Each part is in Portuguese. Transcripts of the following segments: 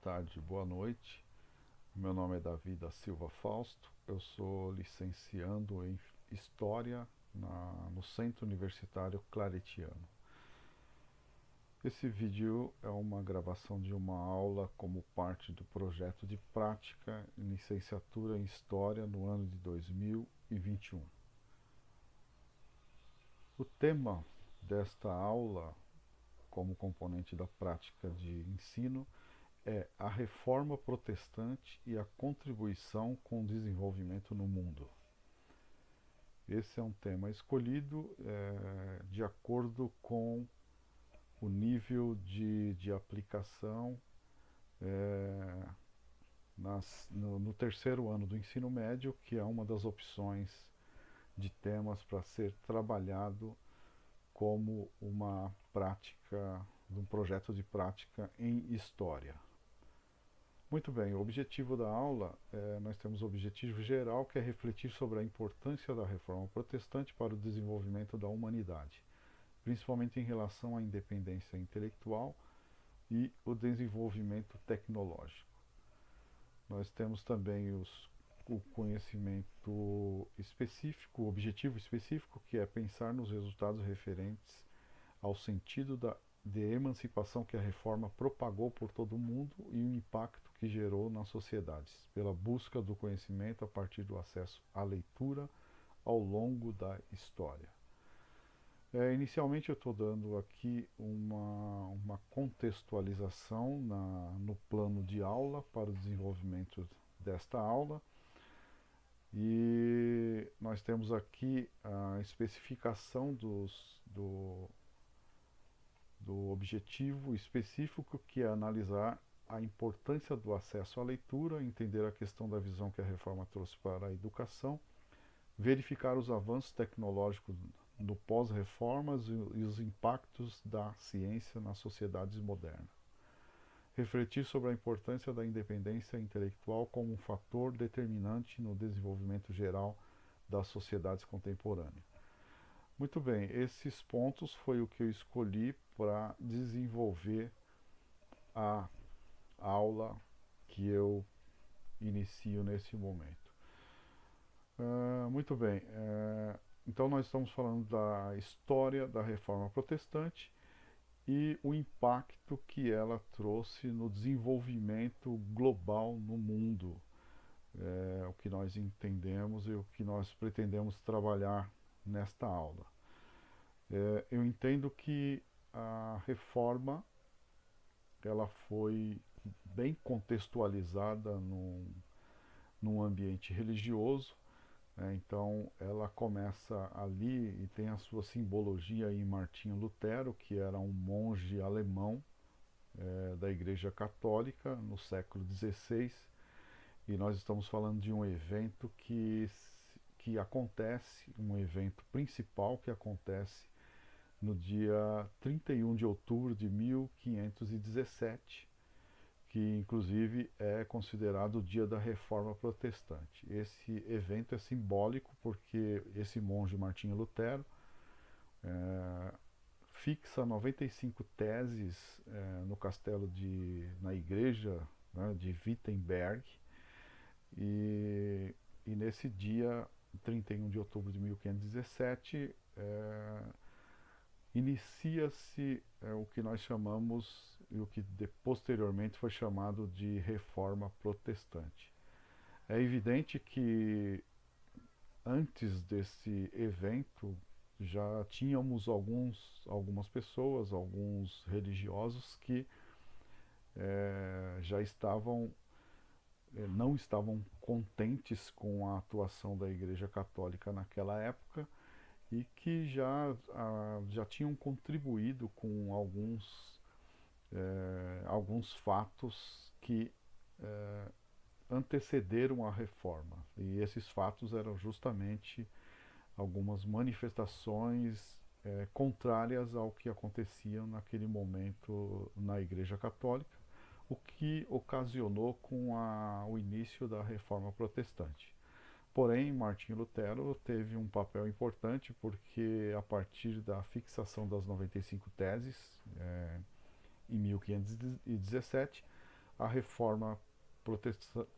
tarde, boa noite. Meu nome é Davi da Silva Fausto. Eu sou licenciando em História no Centro Universitário Claretiano. Esse vídeo é uma gravação de uma aula como parte do projeto de prática em licenciatura em História no ano de 2021. O tema desta aula, como componente da prática de ensino, é a reforma protestante e a contribuição com o desenvolvimento no mundo. Esse é um tema escolhido de acordo com o nível de aplicação no terceiro ano do ensino médio, que é uma das opções de temas para ser trabalhado como uma prática, um projeto de prática em História. Muito bem, o objetivo da aula, nós temos o objetivo geral, que é refletir sobre a importância da reforma protestante para o desenvolvimento da humanidade, principalmente em relação à independência intelectual e o desenvolvimento tecnológico. Nós temos também o conhecimento específico, o objetivo específico, que é pensar nos resultados referentes ao sentido de emancipação que a reforma propagou por todo o mundo e o impacto que gerou nas sociedades, pela busca do conhecimento a partir do acesso à leitura ao longo da história. Inicialmente eu estou dando aqui uma contextualização no plano de aula para o desenvolvimento desta aula, e nós temos aqui a especificação do objetivo específico, que é analisar a importância do acesso à leitura, entender a questão da visão que a reforma trouxe para a educação, verificar os avanços tecnológicos no pós-reformas e os impactos da ciência nas sociedades modernas. Refletir sobre a importância da independência intelectual como um fator determinante no desenvolvimento geral das sociedades contemporâneas. Muito bem, esses pontos foi o que eu escolhi para desenvolver a aula que eu inicio nesse momento. Muito bem, então nós estamos falando da história da Reforma Protestante e o impacto que ela trouxe no desenvolvimento global no mundo, o que nós entendemos e o que nós pretendemos trabalhar nesta aula. Eu entendo que a reforma foi bem contextualizada num ambiente religioso, então ela começa ali e tem a sua simbologia em Martinho Lutero, que era um monge alemão da Igreja Católica no século XVI, e nós estamos falando de um evento que acontece, um evento principal que acontece no dia 31 de outubro de 1517, que inclusive é considerado o dia da Reforma Protestante. Esse evento é simbólico porque esse monge Martinho Lutero fixa 95 teses no castelo na igreja, né, de Wittenberg, e nesse dia 31 de outubro de 1517 inicia-se o que nós chamamos, e o que posteriormente foi chamado de Reforma Protestante. É evidente que antes desse evento já tínhamos algumas pessoas, alguns religiosos que já não estavam contentes com a atuação da Igreja Católica naquela época, e que já tinham contribuído com alguns fatos que antecederam a reforma. E esses fatos eram justamente algumas manifestações contrárias ao que acontecia naquele momento na Igreja Católica, o que ocasionou com o início da Reforma Protestante. Porém, Martinho Lutero teve um papel importante, porque a partir da fixação das 95 teses, em 1517, a reforma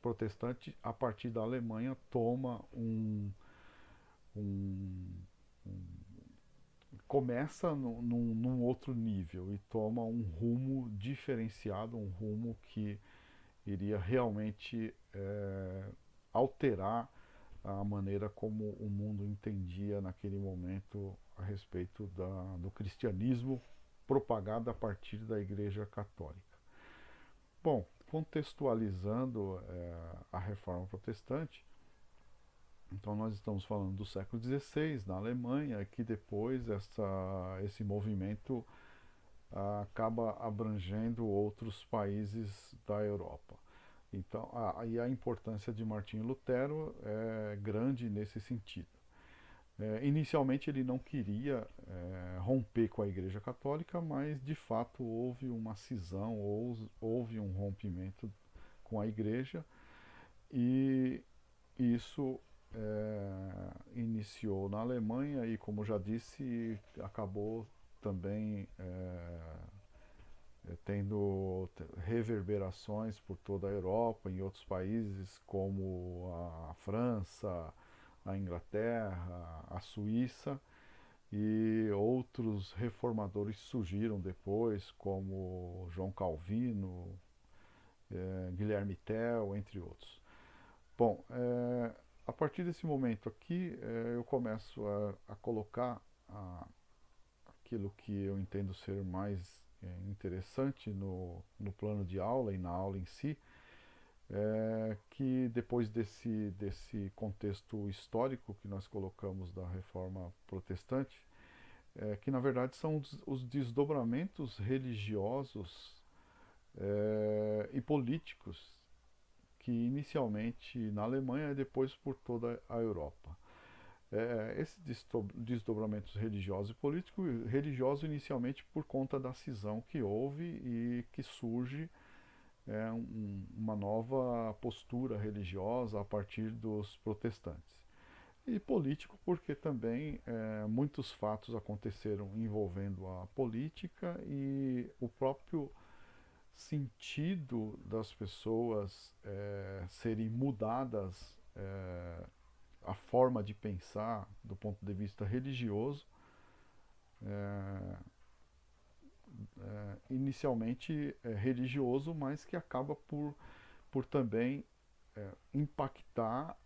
protestante, a partir da Alemanha, toma um, um começa num outro nível e toma um rumo diferenciado, um rumo que iria realmente alterar a maneira como o mundo entendia naquele momento a respeito do cristianismo propagado a partir da Igreja Católica. Bom, contextualizando a Reforma Protestante, então nós estamos falando do século XVI na Alemanha, que depois esse movimento acaba abrangendo outros países da Europa. Então, e a importância de Martinho Lutero é grande nesse sentido. Inicialmente ele não queria romper com a Igreja Católica, mas de fato houve uma cisão, houve um rompimento com a Igreja, e isso iniciou na Alemanha e, como já disse, acabou também tendo reverberações por toda a Europa, em outros países como a França, a Inglaterra, a Suíça, e outros reformadores surgiram depois, como João Calvino, Guilherme Tell, entre outros. Bom, a partir desse momento aqui, eu começo a colocar aquilo que eu entendo ser mais interessante no plano de aula e na aula em si, que depois desse contexto histórico que nós colocamos da Reforma Protestante, que na verdade são os desdobramentos religiosos e políticos que inicialmente na Alemanha e depois por toda a Europa. Esses desdobramentos religiosos e políticos, religiosos inicialmente por conta da cisão que houve e que surge uma nova postura religiosa a partir dos protestantes. E político porque também muitos fatos aconteceram envolvendo a política e o próprio sentido das pessoas serem mudadas, a forma de pensar do ponto de vista religioso, inicialmente religioso, mas que acaba por também impactar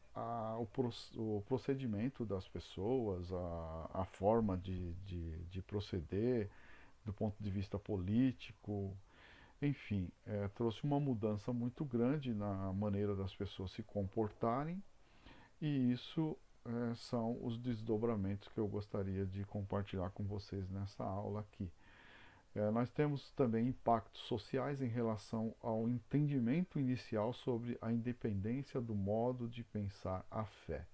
o procedimento das pessoas, a forma de proceder do ponto de vista político. Enfim, trouxe uma mudança muito grande na maneira das pessoas se comportarem, e isso são os desdobramentos que eu gostaria de compartilhar com vocês nessa aula aqui. Nós temos também impactos sociais em relação ao entendimento inicial sobre a independência do modo de pensar a fé.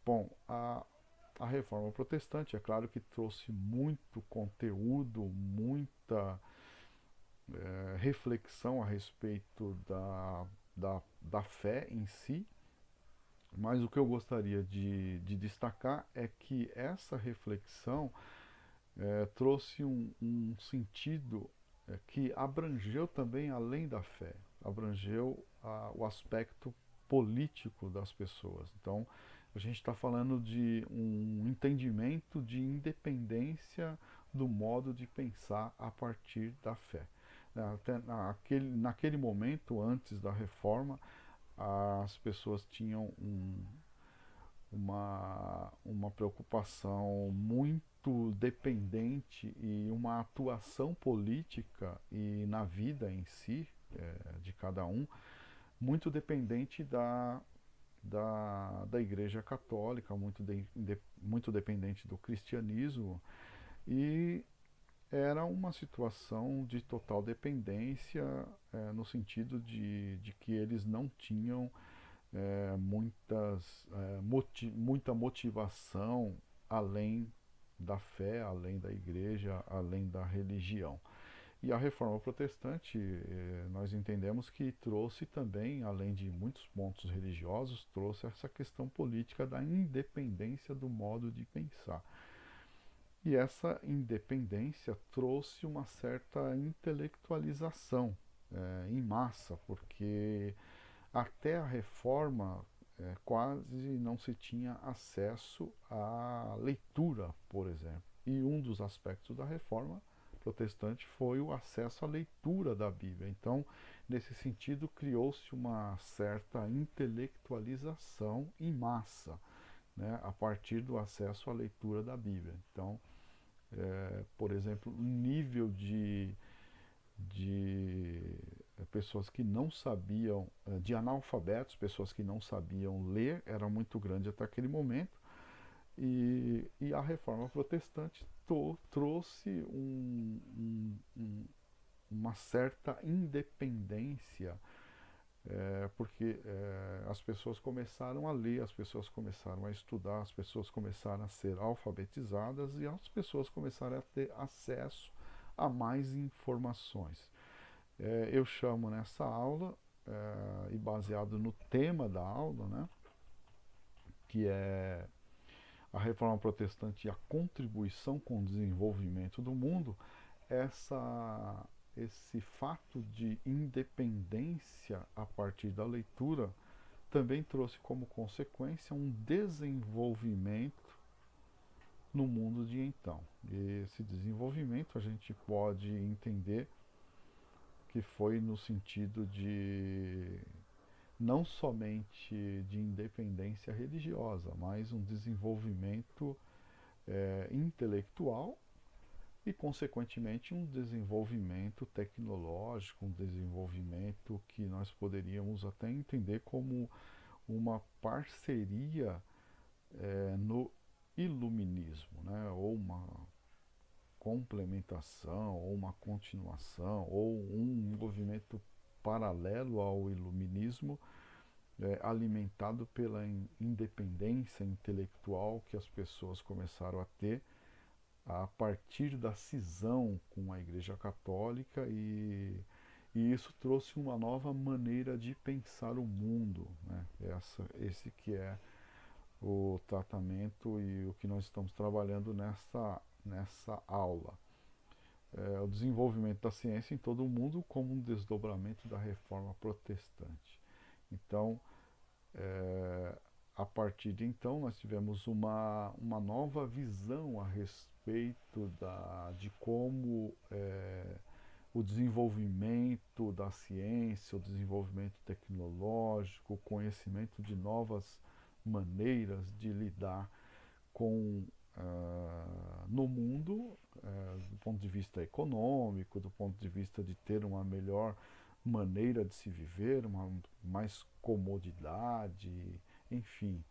Bom, a Reforma Protestante, é claro que trouxe muito conteúdo, muita reflexão a respeito da fé em si, mas o que eu gostaria de destacar é que essa reflexão trouxe um sentido que abrangeu também além da fé, abrangeu o aspecto político das pessoas. Então, a gente está falando de um entendimento de independência do modo de pensar a partir da fé. Até naquele momento, antes da reforma, as pessoas tinham uma preocupação muito dependente e uma atuação política e na vida em si, de cada um, muito dependente da Igreja Católica, muito dependente do cristianismo, e era uma situação de total dependência, no sentido de que eles não tinham muita motivação além da fé, além da igreja, além da religião. E a Reforma Protestante, nós entendemos que trouxe também, além de muitos pontos religiosos, trouxe essa questão política da independência do modo de pensar. E essa independência trouxe uma certa intelectualização em massa, porque até a reforma quase não se tinha acesso à leitura, por exemplo. E um dos aspectos da reforma protestante foi o acesso à leitura da Bíblia. Então, nesse sentido, criou-se uma certa intelectualização em massa, né, a partir do acesso à leitura da Bíblia. Então, por exemplo, o nível de pessoas que não sabiam, de analfabetos, pessoas que não sabiam ler, era muito grande até aquele momento, e a reforma protestante trouxe uma certa independência, porque as pessoas começaram a ler, as pessoas começaram a estudar, as pessoas começaram a ser alfabetizadas e as pessoas começaram a ter acesso a mais informações. Eu chamo nessa aula, e baseado no tema da aula, né, que é a reforma protestante e a contribuição com o desenvolvimento do mundo, esse fato de independência a partir da leitura também trouxe como consequência um desenvolvimento no mundo de então. E esse desenvolvimento a gente pode entender que foi no sentido de não somente de independência religiosa, mas um desenvolvimento intelectual e, consequentemente, um desenvolvimento tecnológico, um desenvolvimento que nós poderíamos até entender como uma parceria no iluminismo, né? Ou uma complementação, ou uma continuação, ou um movimento paralelo ao iluminismo, alimentado pela independência intelectual que as pessoas começaram a ter a partir da cisão com a Igreja Católica, e isso trouxe uma nova maneira de pensar o mundo, né? Esse que é o tratamento e o que nós estamos trabalhando nessa aula. O desenvolvimento da ciência em todo o mundo como um desdobramento da reforma protestante. Então, a partir de então, nós tivemos uma nova visão a respeito de como o desenvolvimento da ciência, o desenvolvimento tecnológico, o conhecimento de novas maneiras de lidar com no mundo, do ponto de vista econômico, do ponto de vista de ter uma melhor maneira de se viver, uma mais comodidade, enfim.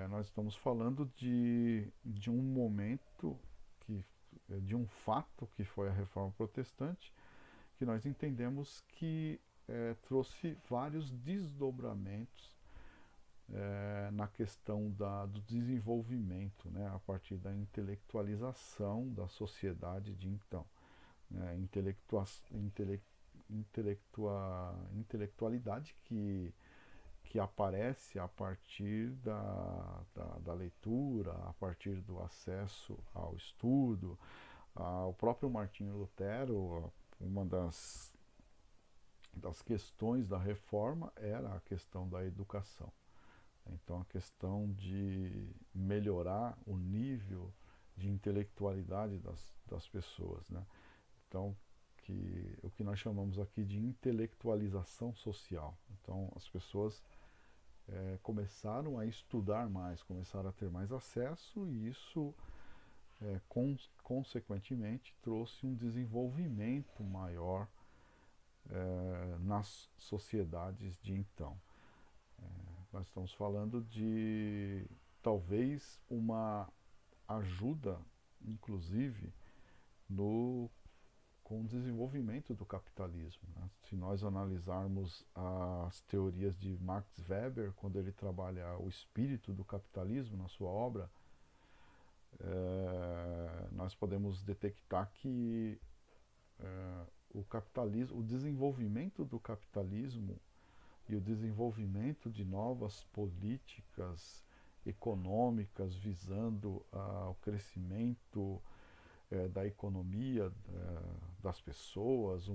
Nós estamos falando de um momento, de um fato que foi a Reforma Protestante, que nós entendemos que trouxe vários desdobramentos na questão do desenvolvimento, né, a partir da intelectualização da sociedade de então. Né, intelectualidade que aparece a partir da leitura, a partir do acesso ao estudo. O próprio Martinho Lutero, uma das questões da reforma era a questão da educação. Então, a questão de melhorar o nível de intelectualidade das pessoas, né? Então, o que nós chamamos aqui de intelectualização social. Então, as pessoas começaram a estudar mais, começaram a ter mais acesso, e isso, consequentemente, trouxe um desenvolvimento maior nas sociedades de então. Nós estamos falando de talvez uma ajuda, inclusive, com o desenvolvimento do capitalismo. Né? Se nós analisarmos as teorias de Max Weber, quando ele trabalha o espírito do capitalismo na sua obra, nós podemos detectar que o desenvolvimento do capitalismo e o desenvolvimento de novas políticas econômicas visando o crescimento da economia das pessoas,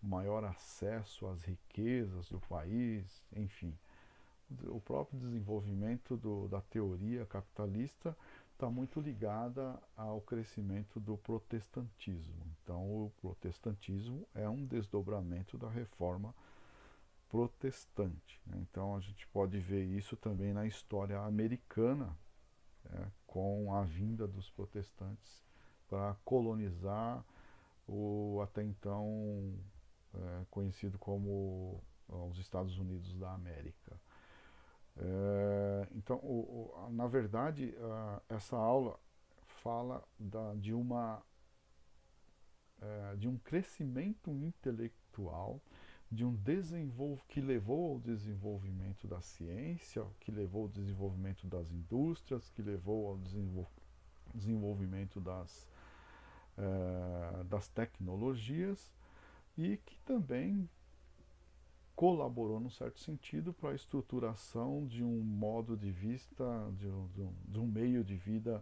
maior acesso às riquezas do país, enfim. O próprio desenvolvimento da teoria capitalista está muito ligada ao crescimento do protestantismo. Então, o protestantismo é um desdobramento da reforma protestante, né? Então, a gente pode ver isso também na história americana, com a vinda dos protestantes para colonizar o até então conhecido como os Estados Unidos da América. Então, na verdade, essa aula fala de um crescimento intelectual, de um que levou ao desenvolvimento da ciência, que levou ao desenvolvimento das indústrias, que levou ao desenvolvimento das tecnologias e que também colaborou, num certo sentido, para a estruturação de um modo de vista, de um meio de vida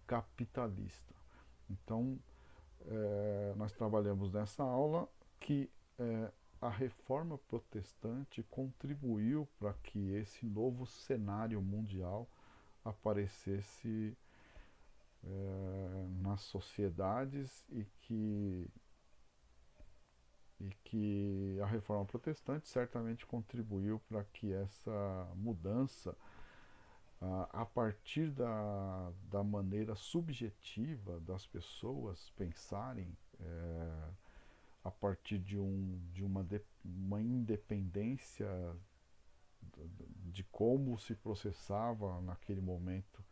capitalista. Então, nós trabalhamos nessa aula que a reforma protestante contribuiu para que esse novo cenário mundial aparecesse nas sociedades e que a reforma protestante certamente contribuiu para que essa mudança, a partir da maneira subjetiva das pessoas pensarem, a partir uma independência de como se processava naquele momento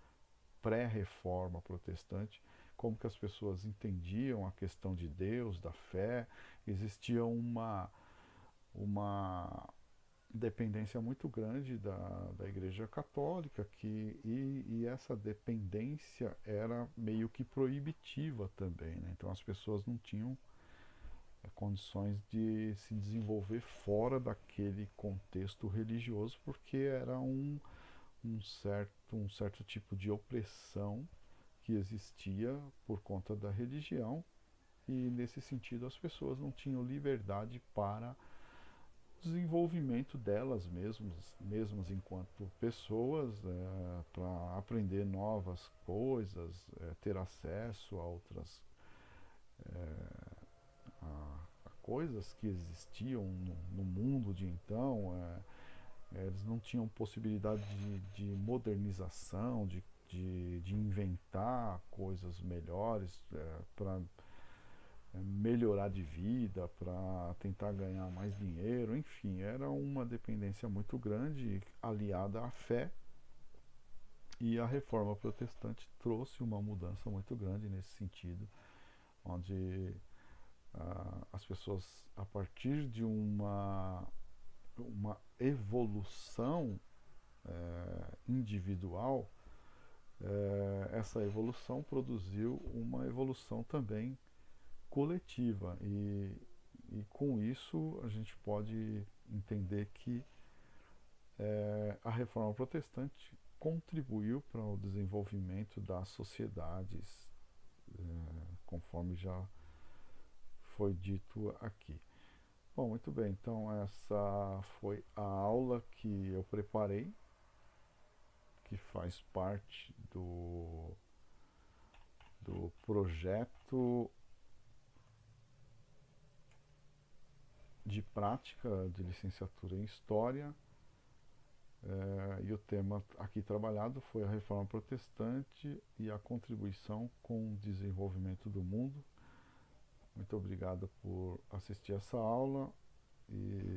pré-reforma protestante, como que as pessoas entendiam a questão de Deus, da fé. Existia uma dependência muito grande da Igreja Católica e essa dependência era meio que proibitiva também, né? Então as pessoas não tinham condições de se desenvolver fora daquele contexto religioso, porque era um certo tipo de opressão que existia por conta da religião, e nesse sentido as pessoas não tinham liberdade para o desenvolvimento delas mesmas enquanto pessoas, para aprender novas coisas, ter acesso a outras a coisas que existiam no mundo de então. Eles não tinham possibilidade de modernização, de inventar coisas melhores para melhorar de vida, para tentar ganhar mais dinheiro, enfim, era uma dependência muito grande aliada à fé, e a reforma protestante trouxe uma mudança muito grande nesse sentido, onde as pessoas, a partir de uma evolução individual, essa evolução produziu uma evolução também coletiva, e com isso a gente pode entender que a reforma protestante contribuiu para o desenvolvimento das sociedades, conforme já foi dito aqui. Bom, muito bem, então essa foi a aula que eu preparei, que faz parte do projeto de prática de licenciatura em História, e o tema aqui trabalhado foi a Reforma Protestante e a contribuição com o desenvolvimento do mundo. Muito obrigado por assistir essa aula e